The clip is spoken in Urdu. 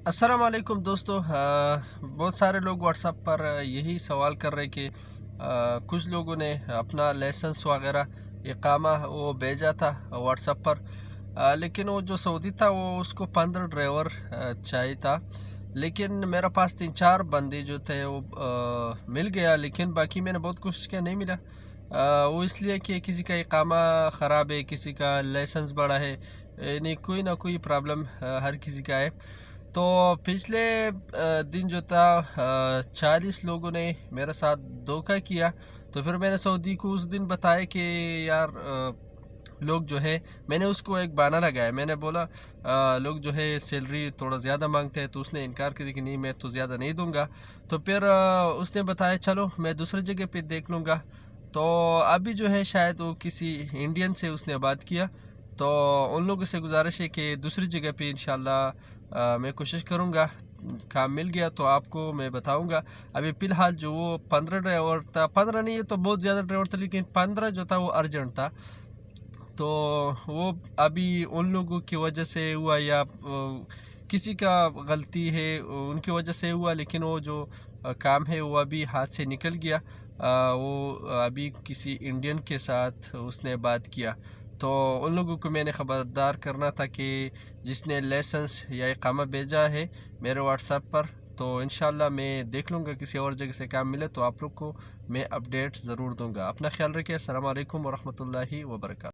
السلام علیکم دوستو، بہت سارے لوگ واٹس ایپ پر یہی سوال کر رہے کہ کچھ لوگوں نے اپنا لائسنس وغیرہ اقامہ وہ بھیجا تھا واٹس ایپ پر، لیکن وہ جو سعودی تھا وہ اس کو 15 ڈرائیور چاہیے تھا، لیکن میرا پاس 3-4 بندے جو تھے وہ مل گیا، لیکن باقی میں نے بہت کوشش کیا نہیں ملا۔ وہ اس لیے کہ کسی کا اقامہ خراب ہے، کسی کا لائسنس بڑا ہے، یعنی کوئی نہ کوئی پرابلم ہر کسی کا ہے۔ تو پچھلے دن جو تھا 40 لوگوں نے میرے ساتھ دھوکہ کیا، تو پھر میں نے سعودی کو اس دن بتایا کہ یار لوگ جو ہے، میں نے اس کو ایک بہانہ لگایا، میں نے بولا لوگ جو ہے سیلری تھوڑا زیادہ مانگتے ہیں، تو اس نے انکار کر دیا کہ نہیں میں تو زیادہ نہیں دوں گا۔ تو پھر اس نے بتایا چلو میں دوسری جگہ پہ دیکھ لوں گا۔ تو ابھی جو ہے شاید وہ کسی انڈین سے اس نے بات کیا، تو ان لوگوں سے گزارش ہے کہ دوسری جگہ پہ انشاءاللہ میں کوشش کروں گا، کام مل گیا تو آپ کو میں بتاؤں گا۔ ابھی فی الحال جو وہ 15 ڈرائیور تھا، 15 نہیں ہے تو بہت زیادہ ڈرائیور تھا، لیکن 15 جو تھا وہ ارجنٹ تھا، تو وہ ابھی ان لوگوں کی وجہ سے ہوا یا کسی کا غلطی ہے ان کی وجہ سے ہوا، لیکن وہ جو کام ہے وہ ابھی ہاتھ سے نکل گیا۔ وہ ابھی کسی انڈین کے ساتھ اس نے بات کیا، تو ان لوگوں کو میں نے خبردار کرنا تھا کہ جس نے لائسنس یا اقامہ بھیجا ہے میرے واٹس ایپ پر، تو انشاءاللہ میں دیکھ لوں گا کسی اور جگہ سے کام ملے تو آپ لوگ کو میں اپڈیٹ ضرور دوں گا۔ اپنا خیال رکھیں۔ السلام علیکم ورحمۃ اللہ وبرکاتہ۔